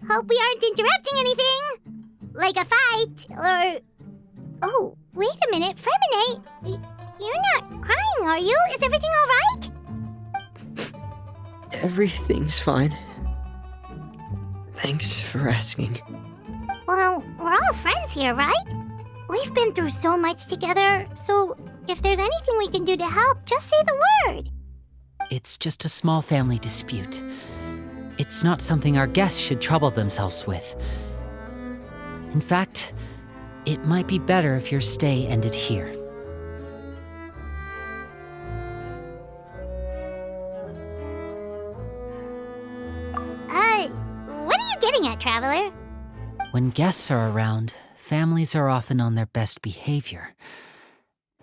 Hope we aren't interrupting anything. Like a fight, or... Oh, wait a minute, Fremine. You're not crying, are you? Is everything all right? Everything's fine. Thanks for asking. Well, we're all friends here, right? We've been through so much together, so if there's anything we can do to help, just say the word. It's just a small family dispute. It's not something our guests should trouble themselves with. In fact, it might be better if your stay ended here. What are you getting at, Traveler? When guests are around, families are often on their best behavior.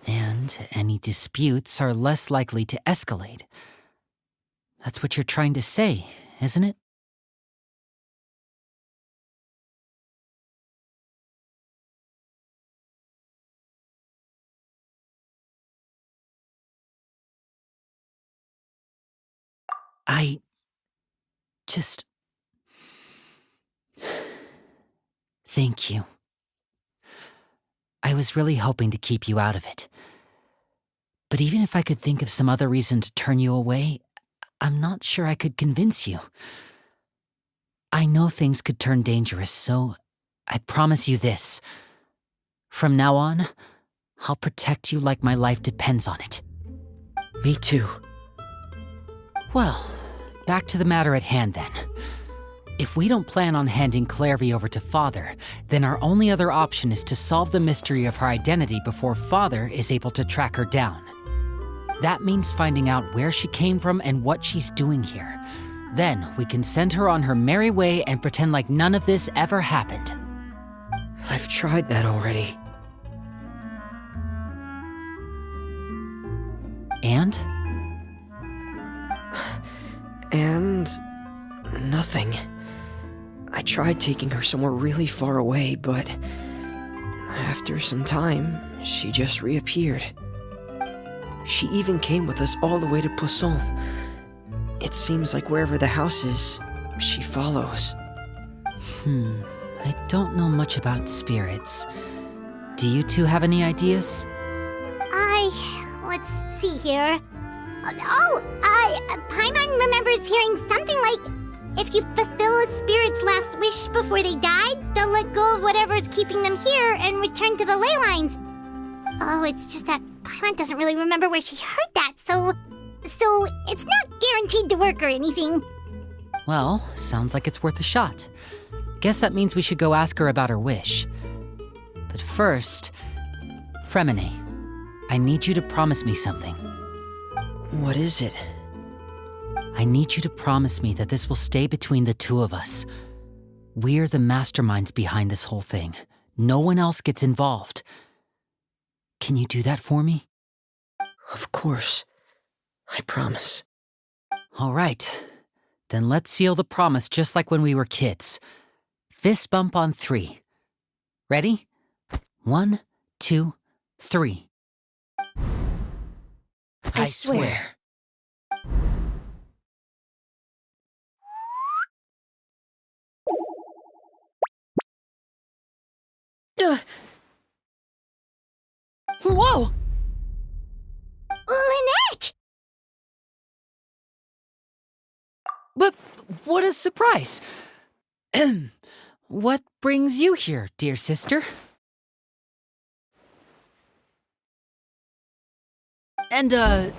And any disputes are less likely to escalate. That's what you're trying to say, isn't it? I just... Thank you. I was really hoping to keep you out of it. But even if I could think of some other reason to turn you away, I'm not sure I could convince you. I know things could turn dangerous, so I promise you this. From now on, I'll protect you like my life depends on it. Me too. Well, back to the matter at hand then. If we don't plan on handing Clairvy over to Father, then our only other option is to solve the mystery of her identity before Father is able to track her down. That means finding out where she came from and what she's doing here. Then we can send her on her merry way and pretend like none of this ever happened. I've tried that already. And? And... nothing. I tried taking her somewhere really far away, but... after some time, she just reappeared. She even came with us all the way to Poisson. It seems like wherever the house is, she follows. I don't know much about spirits. Do you two have any ideas? Let's see here. Paimon remembers hearing something like, if you fulfill a spirit's last wish before they died, they'll let go of whatever's keeping them here and return to the ley lines. Oh, it's just that Paimon doesn't really remember where she heard that, so it's not guaranteed to work or anything. Well, sounds like it's worth a shot. Guess that means we should go ask her about her wish. But first, Fremine, I need you to promise me something. What is it? I need you to promise me that this will stay between the two of us. We're the masterminds behind this whole thing. No one else gets involved. Can you do that for me? Of course. I promise. All right. Then let's seal the promise just like when we were kids. Fist bump on 3. Ready? 1, 2, 3. I swear. Whoa! Lynette! But what a surprise! What brings you here, dear sister? And,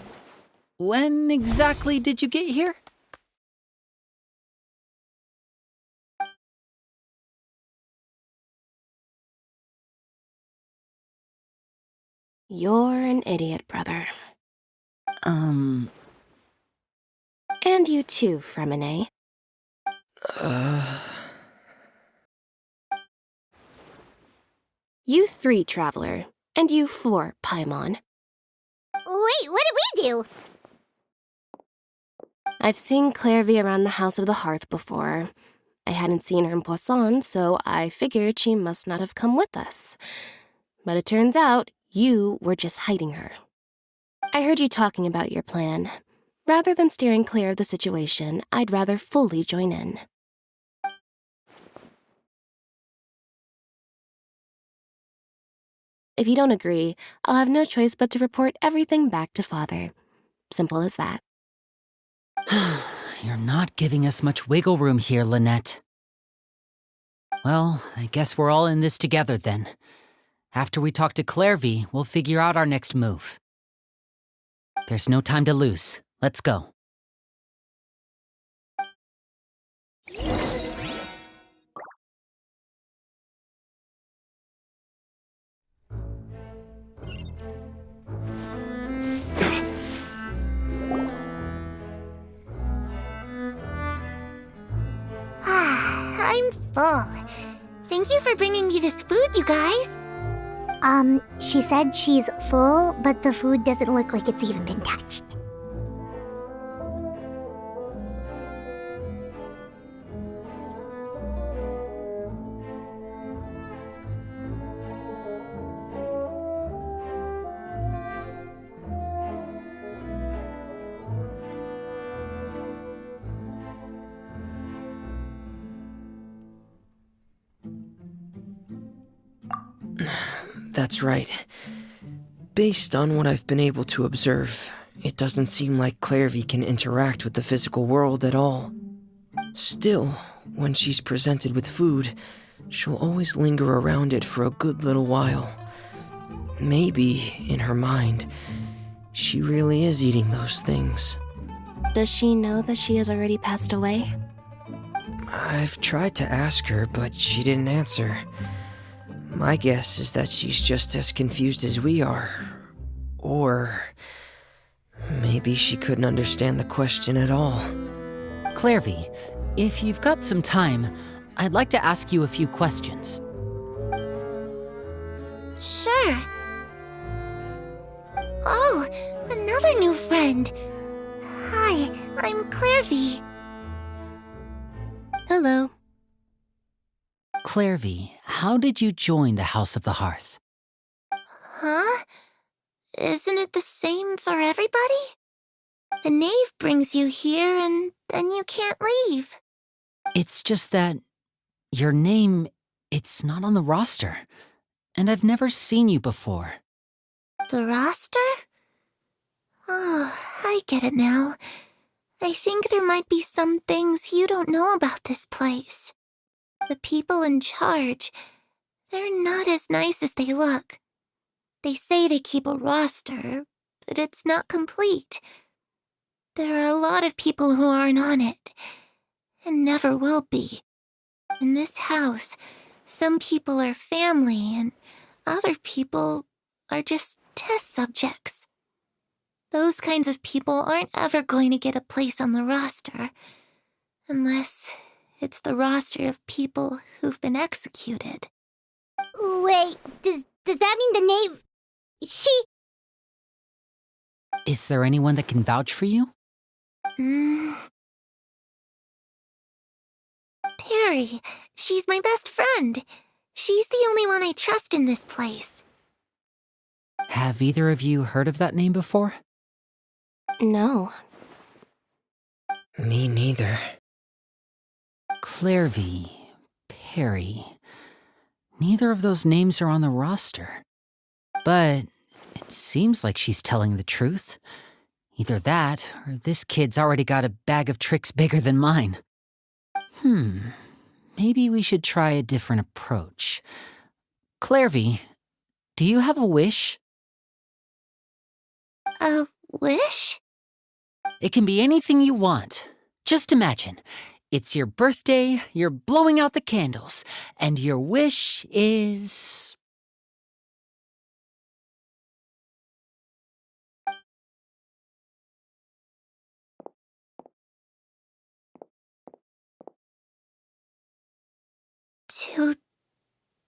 when exactly did you get here? You're an idiot, brother. Um... And you too, Fremine. You 3, Traveler. And you 4, Paimon. Wait, what did we do? I've seen Clairvy around the House of the Hearth before. I hadn't seen her in Poisson, so I figured she must not have come with us. But it turns out you were just hiding her. I heard you talking about your plan. Rather than steering clear of the situation, I'd rather fully join in. If you don't agree, I'll have no choice but to report everything back to Father. Simple as that. You're not giving us much wiggle room here, Lynette. Well, I guess we're all in this together then. After we talk to Clairvy, we'll figure out our next move. There's no time to lose. Let's go. I'm full. Thank you for bringing me this food, you guys. She said she's full, but the food doesn't look like it's even been touched. That's right. Based on what I've been able to observe, it doesn't seem like Clairvy can interact with the physical world at all. Still, when she's presented with food, she'll always linger around it for a good little while. Maybe, in her mind, she really is eating those things. Does she know that she has already passed away? I've tried to ask her, but she didn't answer. My guess is that she's just as confused as we are. Or maybe she couldn't understand the question at all. Clairvy, if you've got some time, I'd like to ask you a few questions. Sure. Oh, another new friend. Hi, I'm Clairvy. Hello. Clairvy, how did you join the House of the Hearth? Huh? Isn't it the same for everybody? The knave brings you here and then you can't leave. It's just that your name, it's not on the roster, and I've never seen you before. The roster? Oh, I get it now. I think there might be some things you don't know about this place. The people in charge, they're not as nice as they look. They say they keep a roster, but it's not complete. There are a lot of people who aren't on it, and never will be. In this house, some people are family, and other people are just test subjects. Those kinds of people aren't ever going to get a place on the roster, unless it's the roster of people who've been executed. Wait, does that mean the knave... She... Is there anyone that can vouch for you? Perry. She's my best friend. She's the only one I trust in this place. Have either of you heard of that name before? No. Me neither. Clairvy, Perry. Neither of those names are on the roster. But it seems like she's telling the truth. Either that, or this kid's already got a bag of tricks bigger than mine. Maybe we should try a different approach. Clairvy, do you have a wish? A wish? It can be anything you want. Just imagine. It's your birthday, you're blowing out the candles, and your wish is...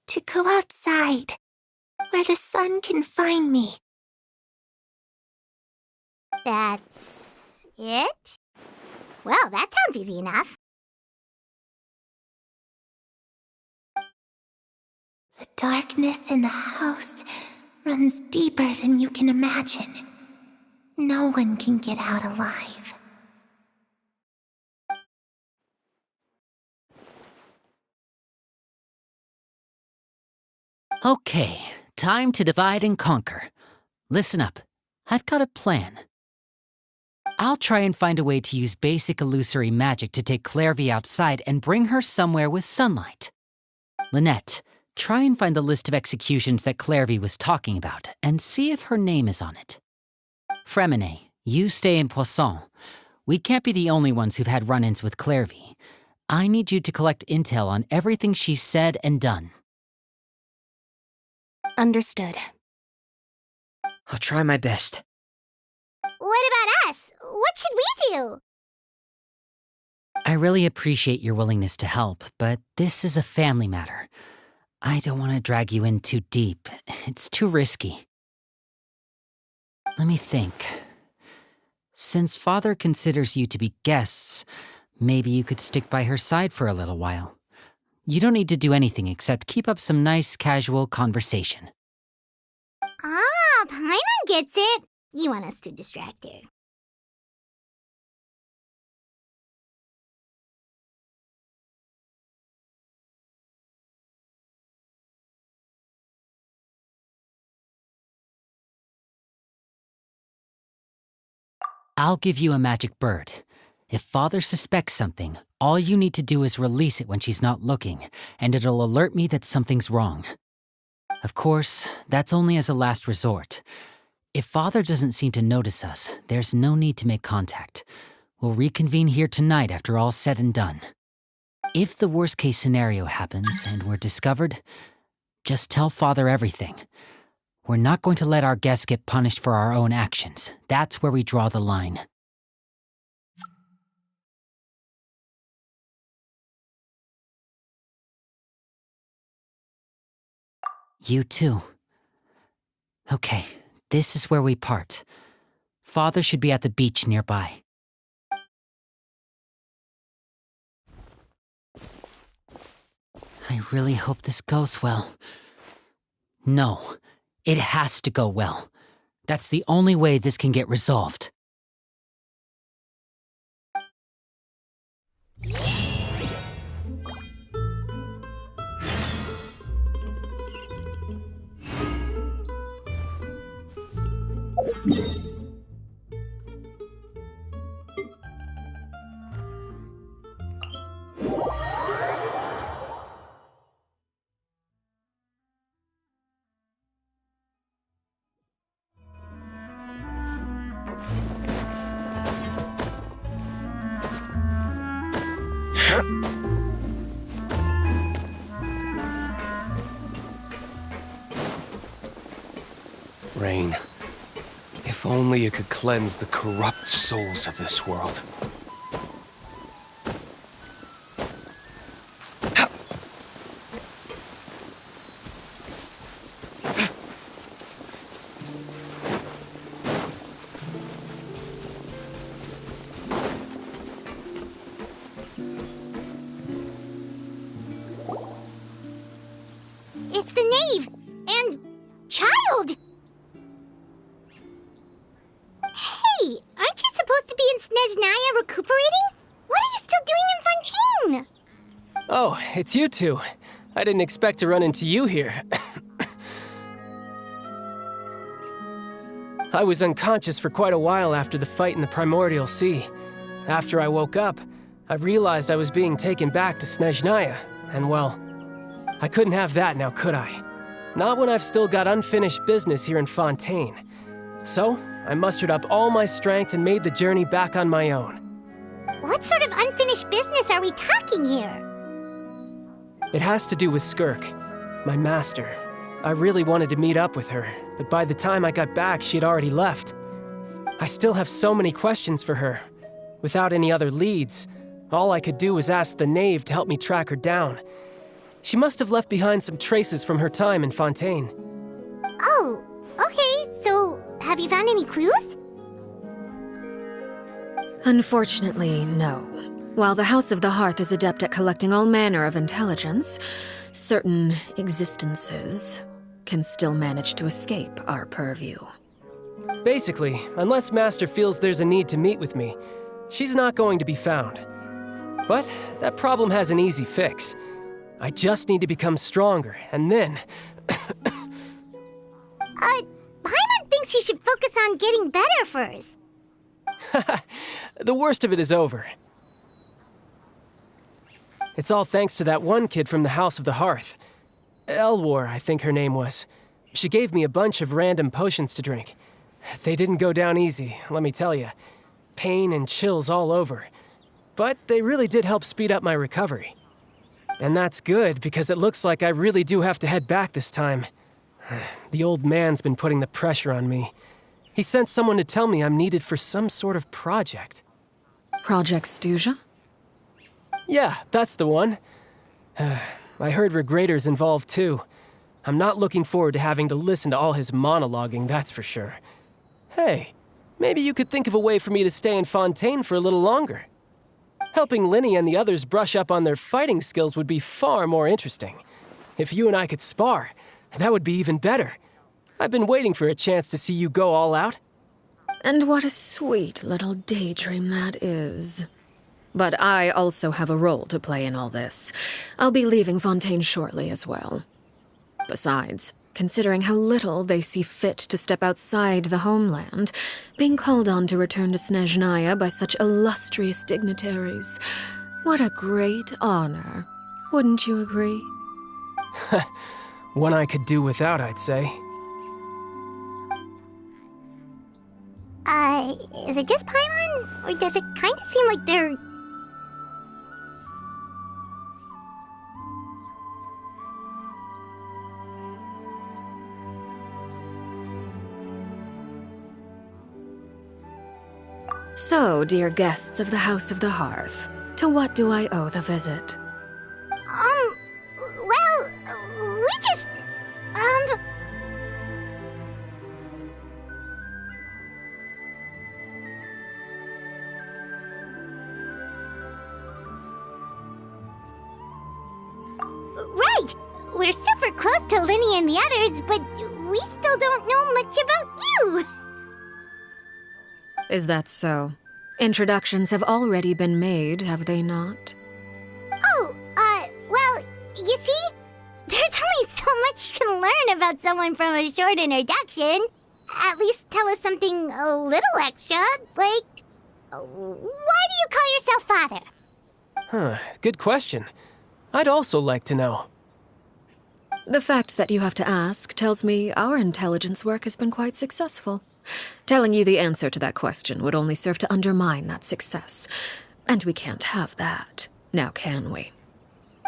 To go outside, where the sun can find me. That's it? Well, that sounds easy enough. The darkness in the house runs deeper than you can imagine. No one can get out alive. Okay, Time to divide and conquer. Listen up. I've got a plan. I'll try and find a way to use basic illusory magic to take Clairvy outside and bring her somewhere with sunlight. Lynette, try and find the list of executions that Clairvy was talking about and see if her name is on it. Fremine, you stay in Poisson. We can't be the only ones who've had run-ins with Clairvy. I need you to collect intel on everything she's said and done. Understood. I'll try my best. What about us? What should we do? I really appreciate your willingness to help, but this is a family matter. I don't want to drag you in too deep. It's too risky. Let me think. Since Father considers you to be guests, maybe you could stick by her side for a little while. You don't need to do anything except keep up some nice, casual conversation. Ah, Paimon gets it. You want us to distract her. I'll give you a magic bird. If Father suspects something, all you need to do is release it when she's not looking, and it'll alert me that something's wrong. Of course, that's only as a last resort. If Father doesn't seem to notice us, there's no need to make contact. We'll reconvene here tonight after all's said and done. If the worst-case scenario happens and we're discovered, just tell Father everything. We're not going to let our guests get punished for our own actions. That's where we draw the line. You too. Okay, this is where we part. Father should be at the beach nearby. I really hope this goes well. No, it has to go well. That's the only way this can get resolved. Rain, if only you could cleanse the corrupt souls of this world. It's the knave and child. Hey, aren't you supposed to be in Snezhnaya recuperating? What are you still doing in Fontaine? Oh, it's you two. I didn't expect to run into you here. I was unconscious for quite a while after the fight in the Primordial Sea. After I woke up, I realized I was being taken back to Snezhnaya, and well, I couldn't have that now, could I? Not when I've still got unfinished business here in Fontaine. So, I mustered up all my strength and made the journey back on my own. What sort of unfinished business are we talking here? It has to do with Skirk, my master. I really wanted to meet up with her, but by the time I got back, she'd already left. I still have so many questions for her. Without any other leads, all I could do was ask the knave to help me track her down. She must have left behind some traces from her time in Fontaine. Oh, okay, so have you found any clues? Unfortunately, no. While the House of the Hearth is adept at collecting all manner of intelligence, certain existences can still manage to escape our purview. Basically, unless Master feels there's a need to meet with me, she's not going to be found. But that problem has an easy fix. I just need to become stronger, and then... Paimon thinks you should focus on getting better first. The worst of it is over. It's all thanks to that one kid from the House of the Hearth. Elwar, I think her name was. She gave me a bunch of random potions to drink. They didn't go down easy, let me tell you. Pain and chills all over. But they really did help speed up my recovery. And that's good, because it looks like I really do have to head back this time. The old man's been putting the pressure on me. He sent someone to tell me I'm needed for some sort of project. Project Stuja? Yeah, that's the one. I heard Regrador's involved too. I'm not looking forward to having to listen to all his monologuing, that's for sure. Hey, maybe you could think of a way for me to stay in Fontaine for a little longer. Helping Linny and the others brush up on their fighting skills would be far more interesting. If you and I could spar, that would be even better. I've been waiting for a chance to see you go all out. And what a sweet little daydream that is. But I also have a role to play in all this. I'll be leaving Fontaine shortly as well. Besides, considering how little they see fit to step outside the homeland, being called on to return to Snezhnaya by such illustrious dignitaries, what a great honor. Wouldn't you agree? One I could do without, I'd say. Is it just Paimon? Or does it kind of seem like they're... So, dear guests of the House of the Hearth, to what do I owe the visit? Well, we just... Right! We're super close to Linny and the others, but we still don't know much about you! Is that so? Introductions have already been made, have they not? Oh, well, you see? There's only so much you can learn about someone from a short introduction. At least tell us something a little extra, like... Why do you call yourself father? Huh, good question. I'd also like to know. The fact that you have to ask tells me our intelligence work has been quite successful. Telling you the answer to that question would only serve to undermine that success. And we can't have that, now can we?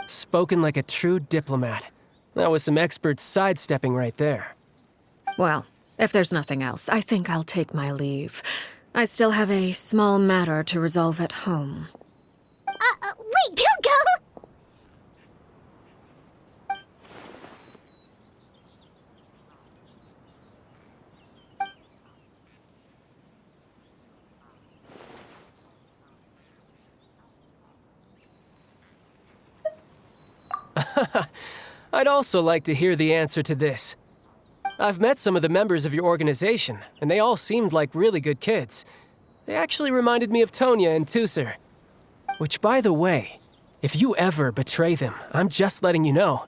Spoken like a true diplomat. That was some expert sidestepping right there. Well, if there's nothing else, I think I'll take my leave. I still have a small matter to resolve at home. Wait, don't go! I'd also like to hear the answer to this. I've met some of the members of your organization, and they all seemed like really good kids. They actually reminded me of Tonya and Tusser. Which, by the way, if you ever betray them, I'm just letting you know,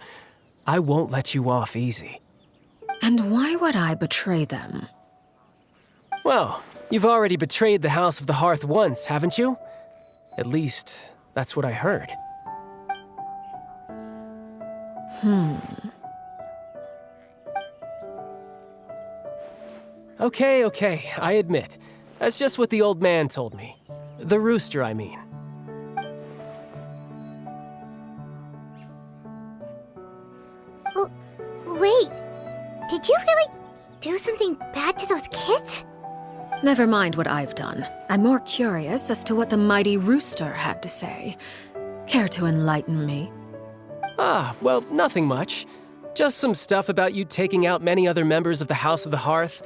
I won't let you off easy. And why would I betray them? Well, you've already betrayed the House of the Hearth once, haven't you? At least, that's what I heard. Okay, I admit. That's just what the old man told me. The rooster, I mean. Wait, did you really do something bad to those kids? Never mind what I've done. I'm more curious as to what the mighty rooster had to say. Care to enlighten me? Well, nothing much. Just some stuff about you taking out many other members of the House of the Hearth,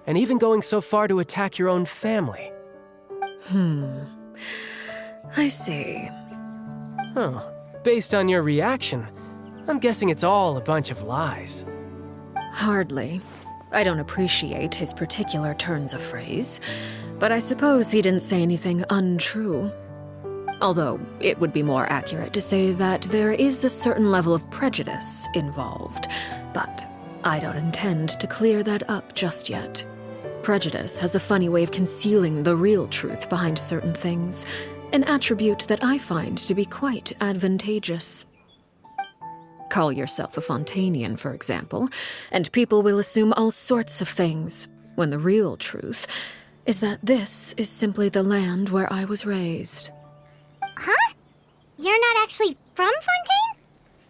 and even going so far to attack your own family. I see. Huh. Based on your reaction, I'm guessing it's all a bunch of lies. Hardly. I don't appreciate his particular turns of phrase, but I suppose he didn't say anything untrue. Although, it would be more accurate to say that there is a certain level of prejudice involved, but I don't intend to clear that up just yet. Prejudice has a funny way of concealing the real truth behind certain things, an attribute that I find to be quite advantageous. Call yourself a Fontanian, for example, and people will assume all sorts of things, when the real truth is that this is simply the land where I was raised. Huh? You're not actually from Fontaine?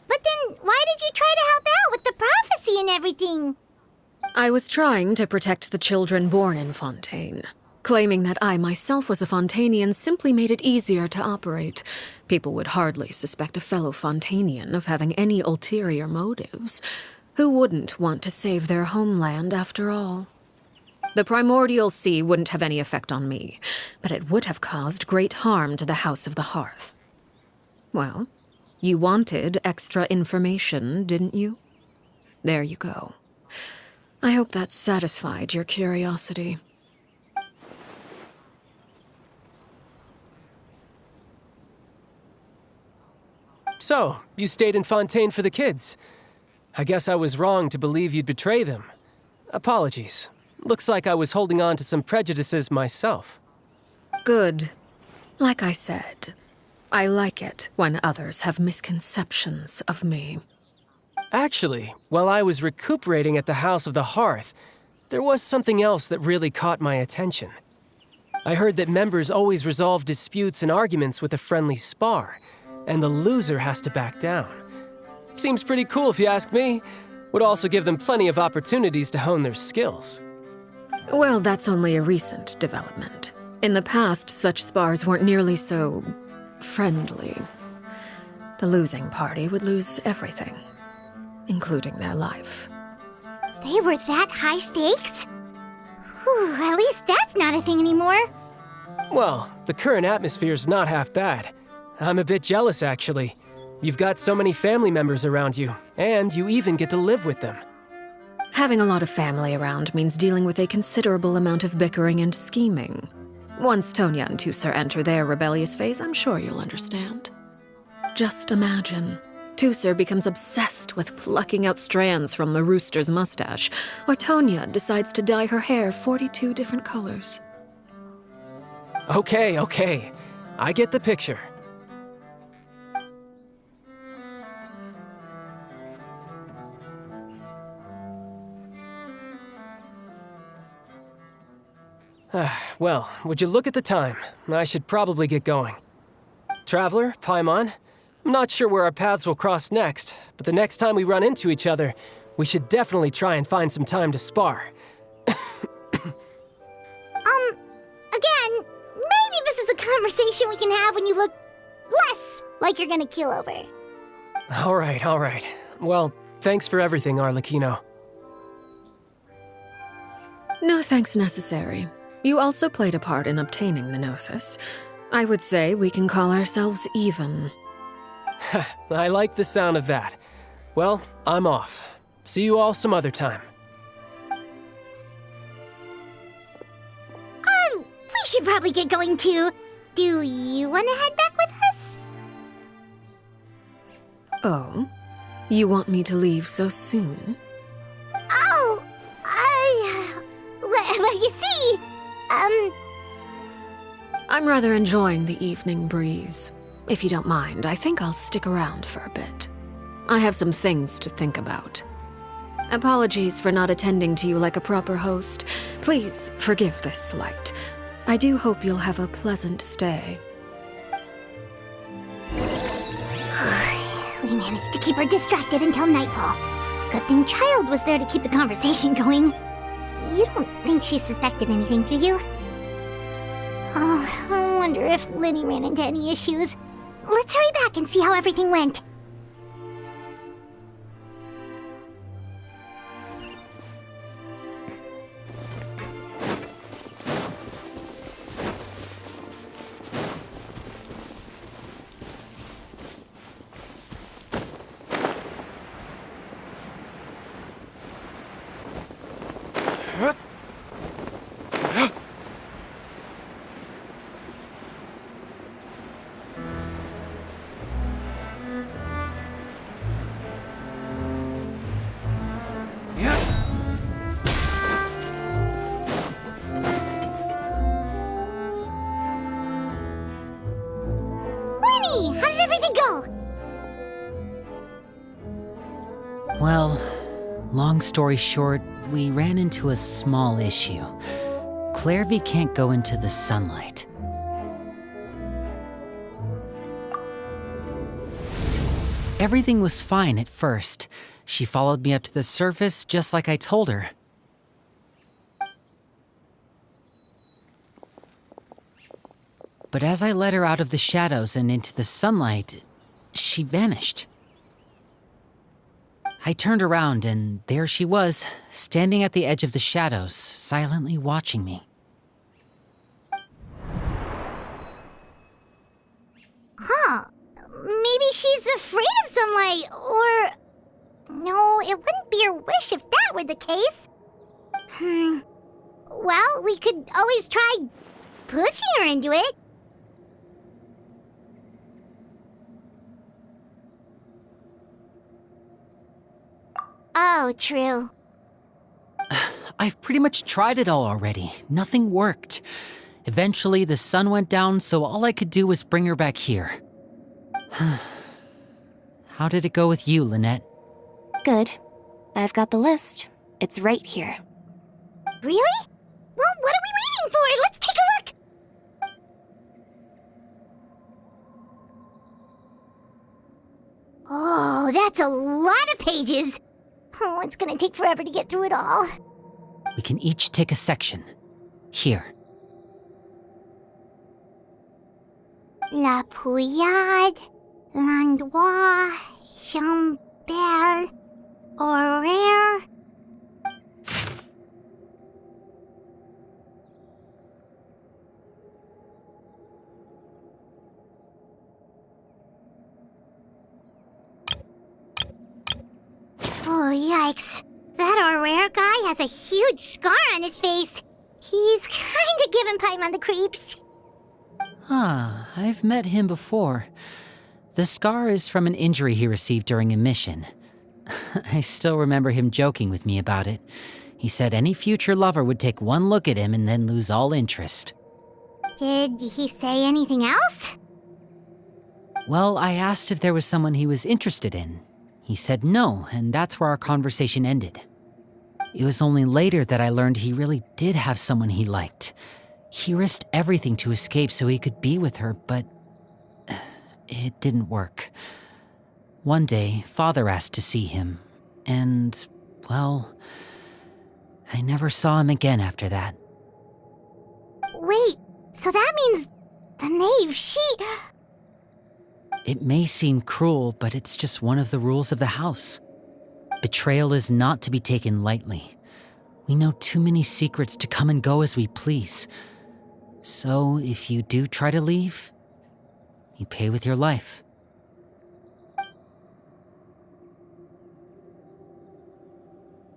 But then why did you try to help out with the prophecy and everything? I was trying to protect the children born in Fontaine. Claiming that I myself was a Fontanian simply made it easier to operate. People would hardly suspect a fellow Fontanian of having any ulterior motives. Who wouldn't want to save their homeland after all? The primordial sea wouldn't have any effect on me, but it would have caused great harm to the House of the Hearth. Well, you wanted extra information, didn't you? There you go. I hope that satisfied your curiosity. So, you stayed in Fontaine for the kids. I guess I was wrong to believe you'd betray them. Apologies. Looks like I was holding on to some prejudices myself. Good. Like I said, I like it when others have misconceptions of me. Actually, while I was recuperating at the House of the Hearth, there was something else that really caught my attention. I heard that members always resolve disputes and arguments with a friendly spar, and the loser has to back down. Seems pretty cool if you ask me. Would also give them plenty of opportunities to hone their skills. Well, that's only a recent development. In the past, such spars weren't nearly so friendly. The losing party would lose everything, including their life. They were that high stakes? Whew, at least that's not a thing anymore. Well, the current atmosphere's not half bad. I'm a bit jealous, actually. You've got so many family members around you, and you even get to live with them. Having a lot of family around means dealing with a considerable amount of bickering and scheming. Once Tonya and Tusser enter their rebellious phase, I'm sure you'll understand. Just imagine. Tusser becomes obsessed with plucking out strands from the rooster's mustache, or Tonya decides to dye her hair 42 different colors. Okay. I get the picture. Well, would you look at the time? I should probably get going. Traveler, Paimon, I'm not sure where our paths will cross next, but the next time we run into each other, we should definitely try and find some time to spar. Again, maybe this is a conversation we can have when you look less like you're gonna keel over. All right. Well, thanks for everything, Arlecchino. No thanks necessary. You also played a part in obtaining the Gnosis. I would say we can call ourselves even. I like the sound of that. Well, I'm off. See you all some other time. We should probably get going too. Do you want to head back with us? Oh? You want me to leave so soon? Oh, well, you see, I'm rather enjoying the evening breeze. If you don't mind, I think I'll stick around for a bit. I have some things to think about. Apologies for not attending to you like a proper host. Please forgive this slight. I do hope you'll have a pleasant stay. We managed to keep her distracted until nightfall. Good thing Child was there to keep the conversation going. You don't think she suspected anything, do you? Oh, I wonder if Liddy ran into any issues. Let's hurry back and see how everything went. Well, long story short, we ran into a small issue. Clairvy can't go into the sunlight. Everything was fine at first. She followed me up to the surface just like I told her. But as I led her out of the shadows and into the sunlight, she vanished. I turned around and there she was, standing at the edge of the shadows, silently watching me. Huh. Maybe she's afraid of sunlight, or... No, it wouldn't be her wish if that were the case. Well, we could always try pushing her into it. Oh, true. I've pretty much tried it all already. Nothing worked. Eventually, the sun went down, so all I could do was bring her back here. How did it go with you, Lynette? Good. I've got the list. It's right here. Really? Well, what are we waiting for? Let's take a look! Oh, that's a lot of pages. Oh, it's gonna take forever to get through it all. We can each take a section. Here. La Pouillade, L'Endroit, Chambel, Horaire. Oh, yikes. That Horaire guy has a huge scar on his face. He's kinda giving Paimon the creeps. I've met him before. The scar is from an injury he received during a mission. I still remember him joking with me about it. He said any future lover would take one look at him and then lose all interest. Did he say anything else? Well, I asked if there was someone he was interested in. He said no, and that's where our conversation ended. It was only later that I learned he really did have someone he liked. He risked everything to escape so he could be with her, but it didn't work. One day, Father asked to see him, and, well, I never saw him again after that. Wait, so that means the knave, It may seem cruel, but it's just one of the rules of the house. Betrayal is not to be taken lightly. We know too many secrets to come and go as we please. So, if you do try to leave, you pay with your life.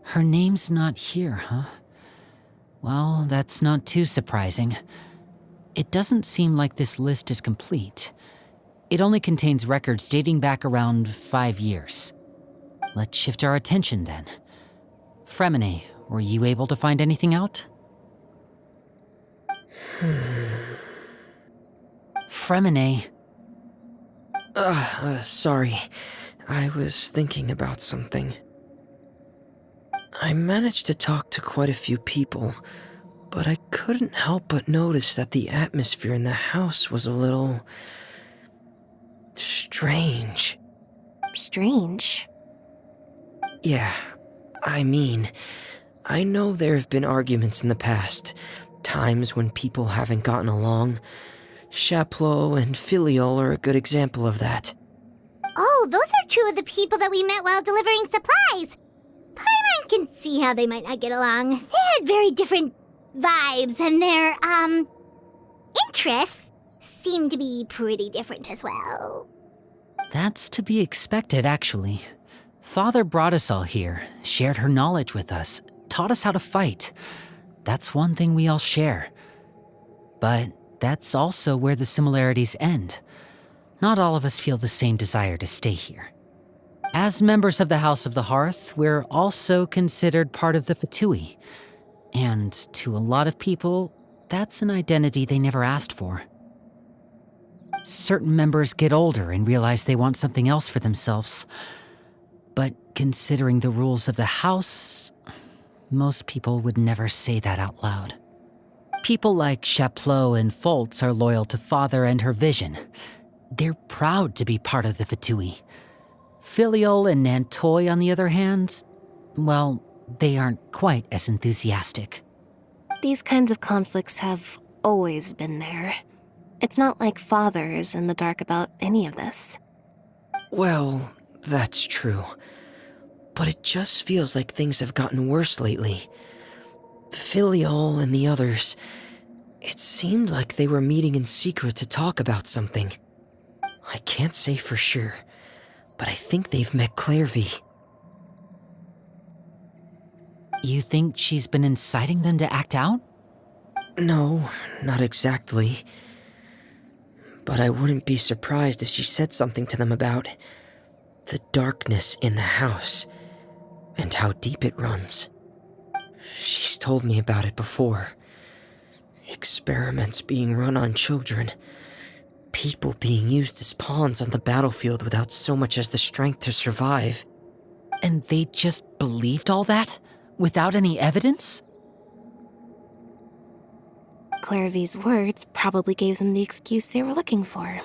Her name's not here, huh? Well, that's not too surprising. It doesn't seem like this list is complete. It only contains records dating back around 5 years. Let's shift our attention then. Fremine, were you able to find anything out? Fremine. Sorry. I was thinking about something. I managed to talk to quite a few people, but I couldn't help but notice that the atmosphere in the house was a little... strange. Strange. Yeah, I mean, I know there have been arguments in the past, times when people haven't gotten along. Chaplot and Filiol are a good example of that. Oh, those are two of the people that we met while delivering supplies. Paimon can see how they might not get along. They had very different vibes, and their, interests seem to be pretty different as well. That's to be expected, actually. Father brought us all here, shared her knowledge with us, taught us how to fight. That's one thing we all share. But that's also where the similarities end. Not all of us feel the same desire to stay here. As members of the House of the Hearth, we're also considered part of the Fatui. And to a lot of people, that's an identity they never asked for. Certain members get older and realize they want something else for themselves. But considering the rules of the house, most people would never say that out loud. People like Chaplot and Foltz are loyal to Father and her vision. They're proud to be part of the Fatui. Filial and Nantoy, on the other hand, well, they aren't quite as enthusiastic. These kinds of conflicts have always been there. It's not like Father is in the dark about any of this. Well, that's true. But it just feels like things have gotten worse lately. Filial and the others, it seemed like they were meeting in secret to talk about something. I can't say for sure, but I think they've met Clairvy. You think she's been inciting them to act out? No, not exactly. But I wouldn't be surprised if she said something to them about the darkness in the house and how deep it runs. She's told me about it before. Experiments being run on children. People being used as pawns on the battlefield without so much as the strength to survive. And they just believed all that? Without any evidence? Clairvy's words probably gave them the excuse they were looking for.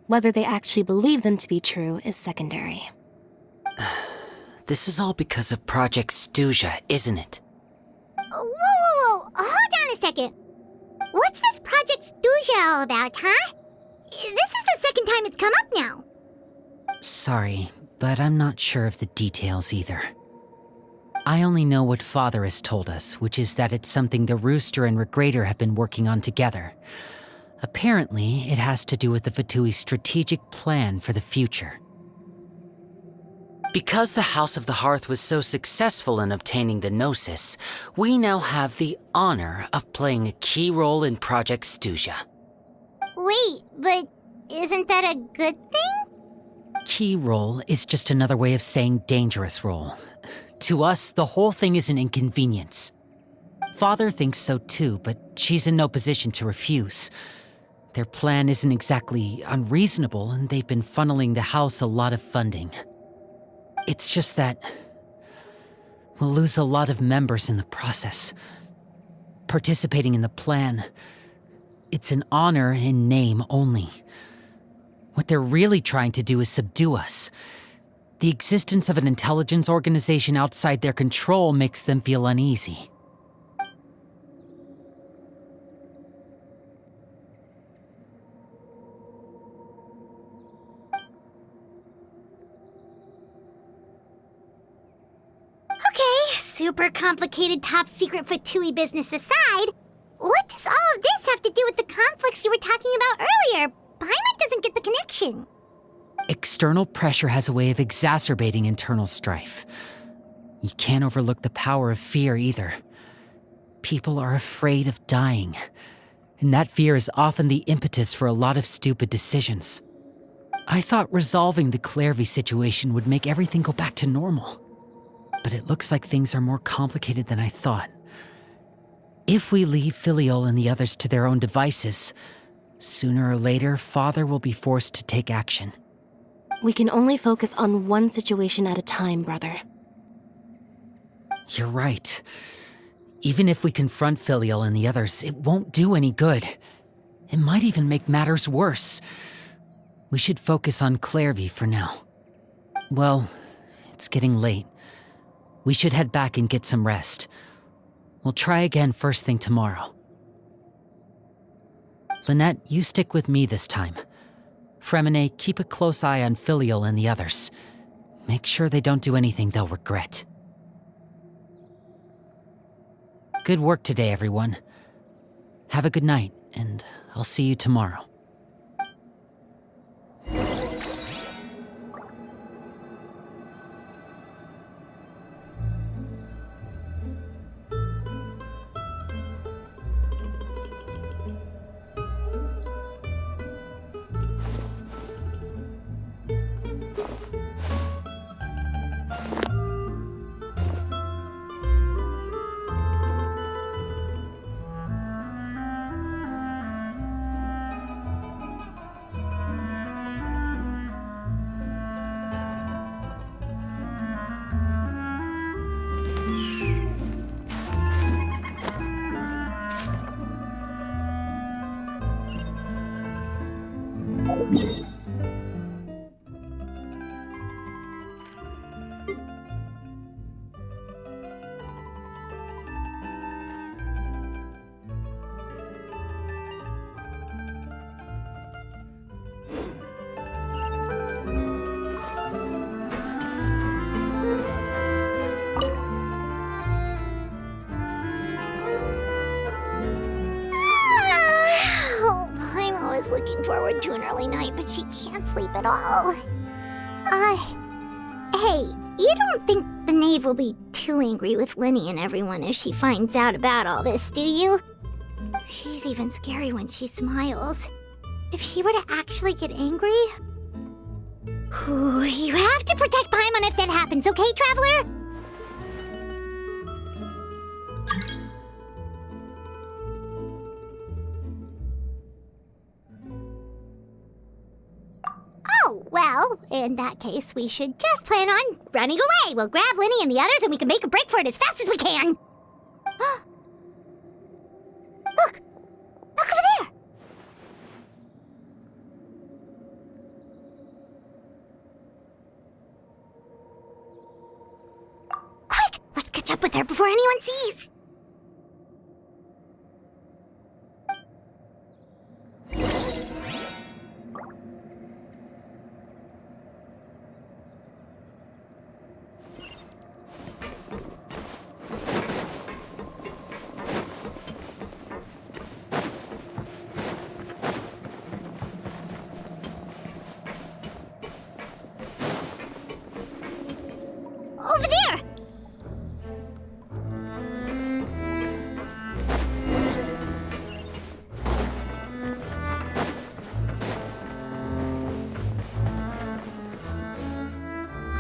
Whether they actually believe them to be true is secondary. This is all because of Project Stuja, isn't it? Whoa. Hold on a second. What's this Project Stuja all about, huh? This is the second time it's come up now. Sorry, but I'm not sure of the details either. I only know what Father has told us, which is that it's something the Rooster and Regrator have been working on together. Apparently, it has to do with the Fatui's strategic plan for the future. Because the House of the Hearth was so successful in obtaining the Gnosis, we now have the honor of playing a key role in Project Stuja. Wait, but isn't that a good thing? Key role is just another way of saying dangerous role. To us, the whole thing is an inconvenience. Father thinks so too, but she's in no position to refuse. Their plan isn't exactly unreasonable, and they've been funneling the house a lot of funding. It's just that we'll lose a lot of members in the process. Participating in the plan, it's an honor in name only. What they're really trying to do is subdue us. The existence of an intelligence organization outside their control makes them feel uneasy. Okay, super complicated top secret Fatui business aside, what does all of this have to do with the conflicts you were talking about earlier? Paimon doesn't get the connection. External pressure has a way of exacerbating internal strife. You can't overlook the power of fear either. People are afraid of dying, and that fear is often the impetus for a lot of stupid decisions. I thought resolving the Clairvy situation would make everything go back to normal. But it looks like things are more complicated than I thought. If we leave Filial and the others to their own devices, sooner or later, Father will be forced to take action. We can only focus on one situation at a time, brother. You're right. Even if we confront Filial and the others, it won't do any good. It might even make matters worse. We should focus on Clairvy for now. Well, it's getting late. We should head back and get some rest. We'll try again first thing tomorrow. Lynette, you stick with me this time. Fremine, keep a close eye on Filial and the others. Make sure they don't do anything they'll regret. Good work today, everyone. Have a good night, and I'll see you tomorrow. I'm always looking forward to an early night, but she can't sleep at all. Hey, you don't think the knave will be too angry with Linny and everyone if she finds out about all this, do you? She's even scary when she smiles. If she were to actually get angry... Ooh, you have to protect Paimon if that happens, okay, Traveler? Oh, well, in that case, we should just plan on running away. We'll grab Linny and the others and we can make a break for it as fast as we can. Look! Look over there! Quick! Let's catch up with her before anyone sees! Over there!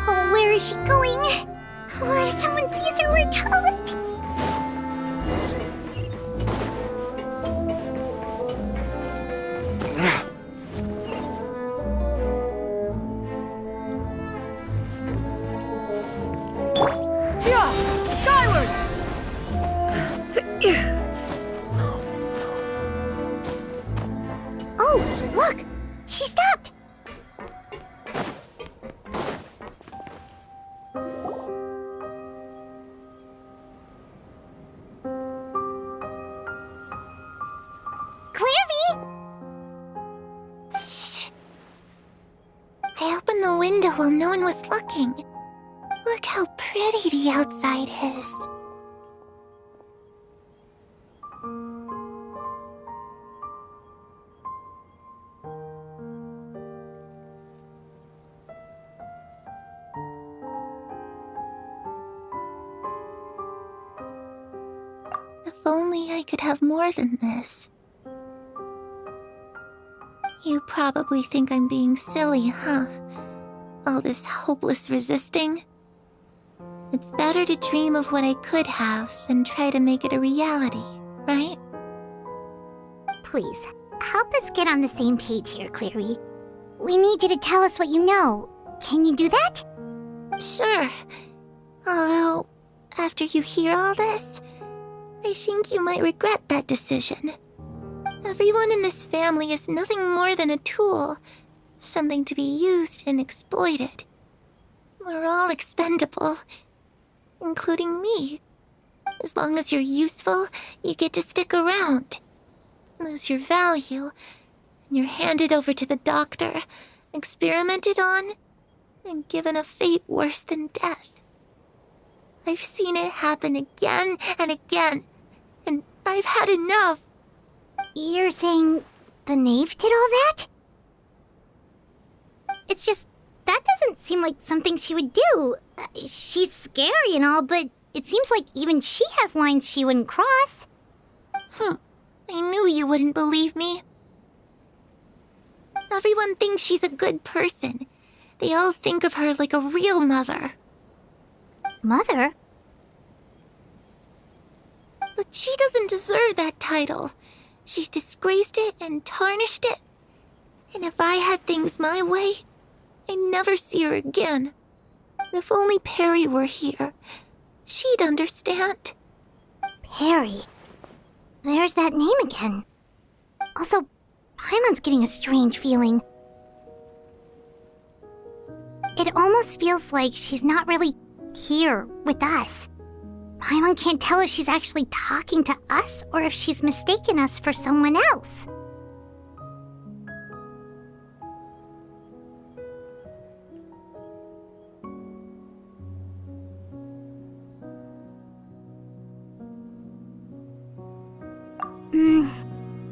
Oh, where is she going? Oh, if someone sees her, we're toast! Oh, look! She stopped! Clairvy! Shh! I opened the window while no one was looking. Look how pretty the outside is. If only I could have more than this. You probably think I'm being silly, huh? All this hopeless resisting? It's better to dream of what I could have than try to make it a reality, right? Please, help us get on the same page here, Clary. We need you to tell us what you know. Can you do that? Sure. Although, after you hear all this, I think you might regret that decision. Everyone in this family is nothing more than a tool, something to be used and exploited. We're all expendable, including me. As long as you're useful, you get to stick around. Lose your value, and you're handed over to the doctor, experimented on, and given a fate worse than death. I've seen it happen again and again, and I've had enough. You're saying the knave did all that? It's just, that doesn't seem like something she would do. She's scary and all, but it seems like even she has lines she wouldn't cross. I knew you wouldn't believe me. Everyone thinks she's a good person. They all think of her like a real mother. Mother? But she doesn't deserve that title. She's disgraced it and tarnished it. And if I had things my way, I'd never see her again. If only Perry were here, she'd understand. Perry? There's that name again. Also, Paimon's getting a strange feeling. It almost feels like she's not really here with us. Paimon can't tell if she's actually talking to us or if she's mistaken us for someone else.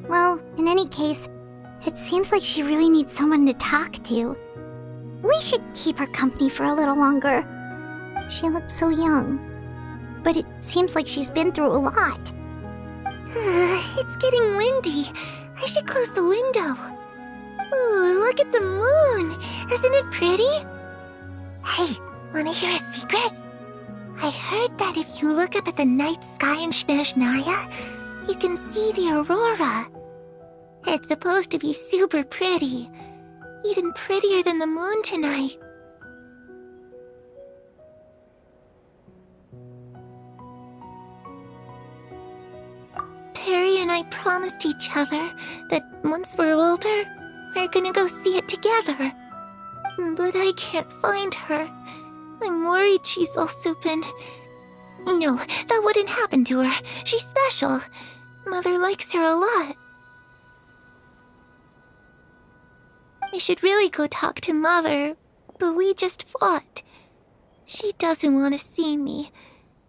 Well, in any case, it seems like she really needs someone to talk to. We should keep her company for a little longer. She looks so young, but it seems like she's been through a lot. It's getting windy. I should close the window. Ooh, look at the moon. Isn't it pretty? Hey, wanna hear a secret? I heard that if you look up at the night sky in Snezhnaya, you can see the aurora. It's supposed to be super pretty. Even prettier than the moon tonight. Perry and I promised each other that once we're older, we're gonna go see it together. But I can't find her. I'm worried she's also been... No, that wouldn't happen to her. She's special. Mother likes her a lot. I should really go talk to Mother, but we just fought. She doesn't want to see me,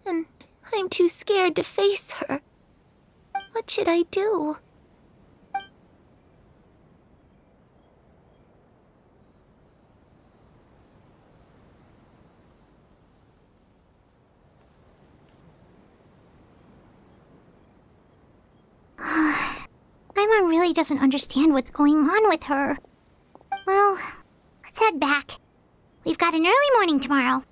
and I'm too scared to face her. What should I do? Paimon really doesn't understand what's going on with her. Well, let's head back. We've got an early morning tomorrow.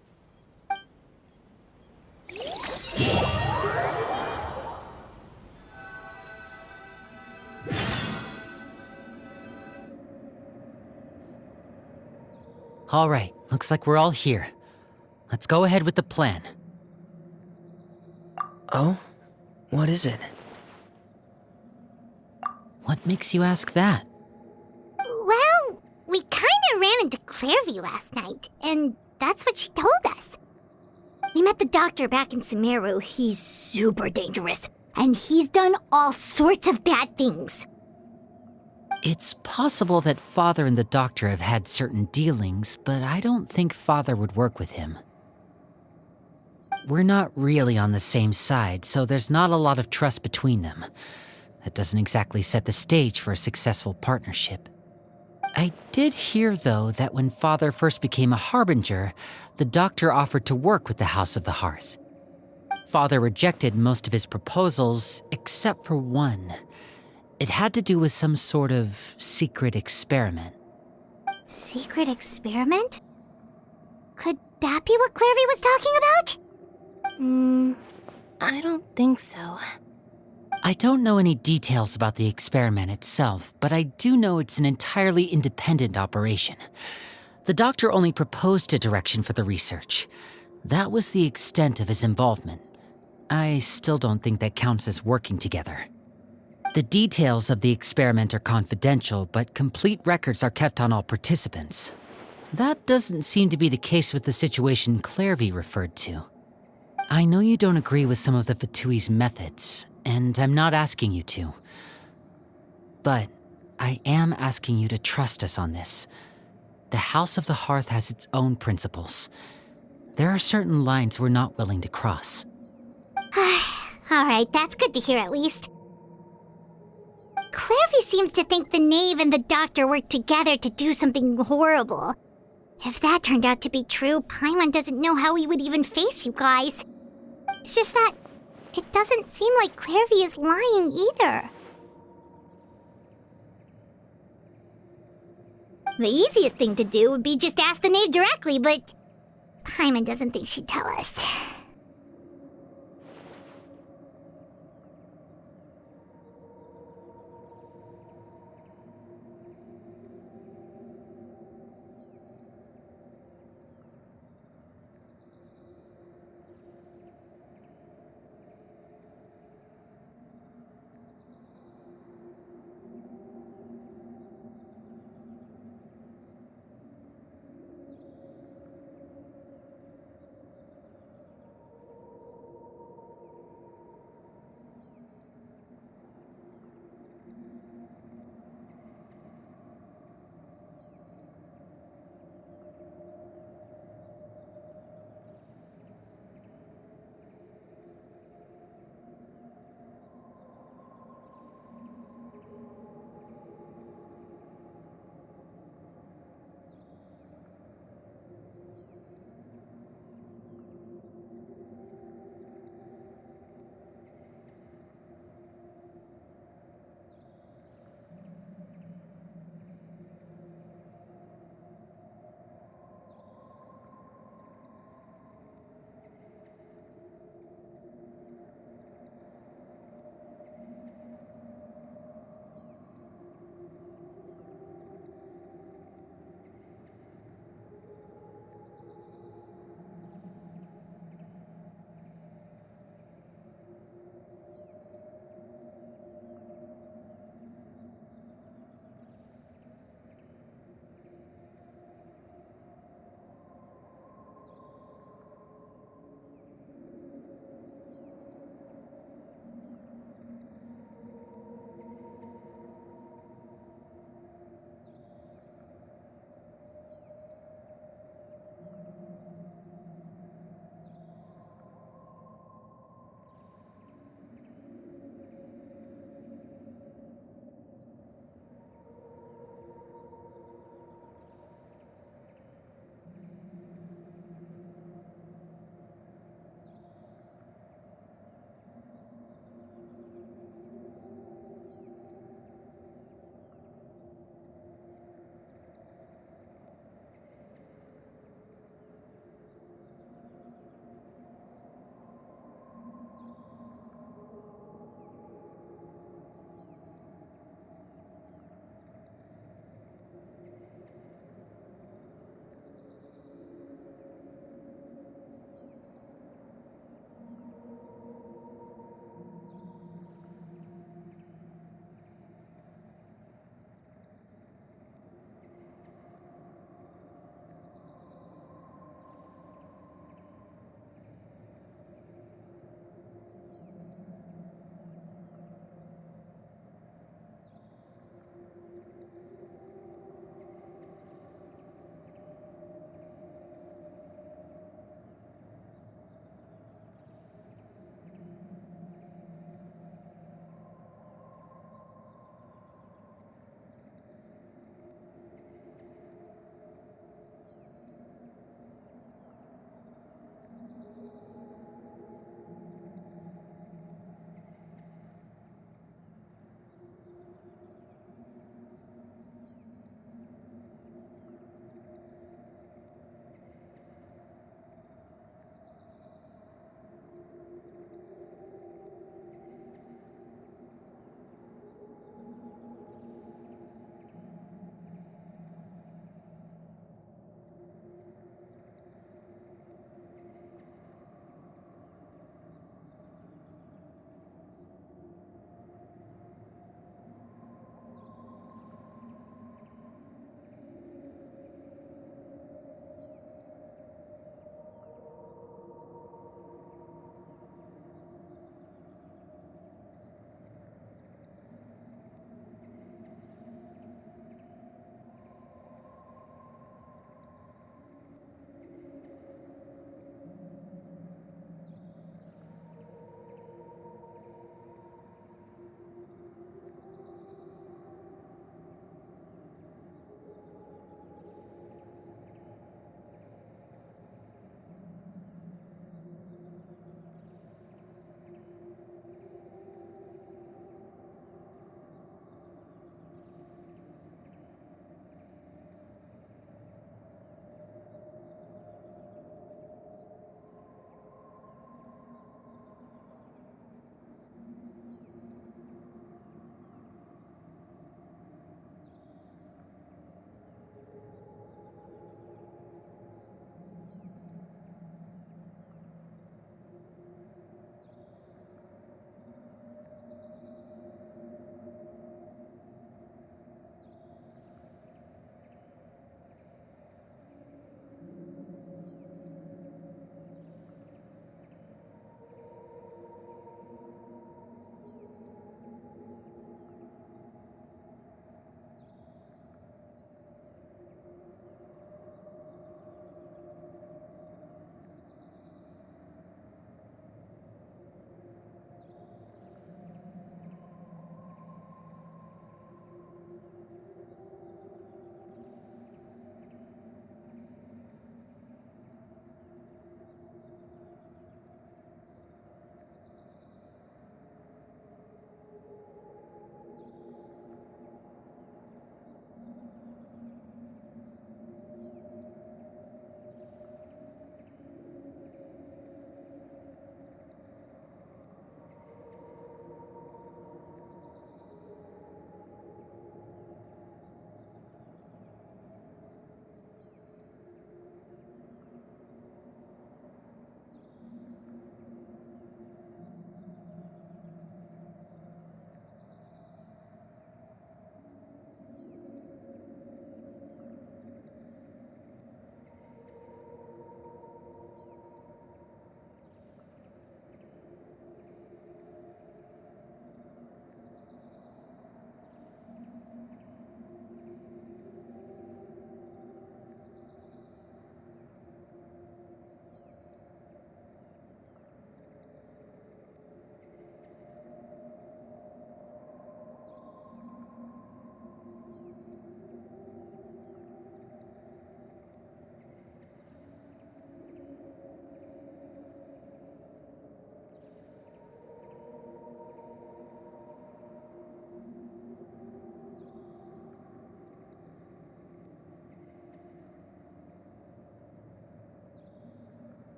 All right, looks like we're all here. Let's go ahead with the plan. Oh? What is it? What makes you ask that? Well, we kinda ran into Clairvy last night, and that's what she told us. We met the doctor back in Sumeru. He's super dangerous, and he's done all sorts of bad things. It's possible that Father and the Doctor have had certain dealings, but I don't think Father would work with him. We're not really on the same side, so there's not a lot of trust between them. That doesn't exactly set the stage for a successful partnership. I did hear, though, that when Father first became a Harbinger, the Doctor offered to work with the House of the Hearth. Father rejected most of his proposals, except for one. It had to do with some sort of secret experiment. Secret experiment? Could that be what Clairvy was talking about? I don't think so. I don't know any details about the experiment itself, but I do know it's an entirely independent operation. The Doctor only proposed a direction for the research. That was the extent of his involvement. I still don't think that counts as working together. The details of the experiment are confidential, but complete records are kept on all participants. That doesn't seem to be the case with the situation Clairvy referred to. I know you don't agree with some of the Fatui's methods, and I'm not asking you to. But I am asking you to trust us on this. The House of the Hearth has its own principles. There are certain lines we're not willing to cross. Alright, that's good to hear at least. Clairvy seems to think the Knave and the Doctor worked together to do something horrible. If that turned out to be true, Paimon doesn't know how we would even face you guys. It's just that it doesn't seem like Clairvy is lying either. The easiest thing to do would be just ask the Knave directly, but Paimon doesn't think she'd tell us.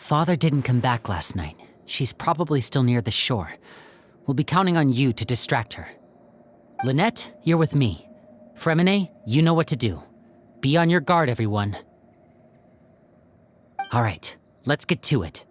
Father didn't come back last night. She's probably still near the shore. We'll be counting on you to distract her. Lynette, you're with me. Fremine, you know what to do. Be on your guard, everyone. All right, let's get to it.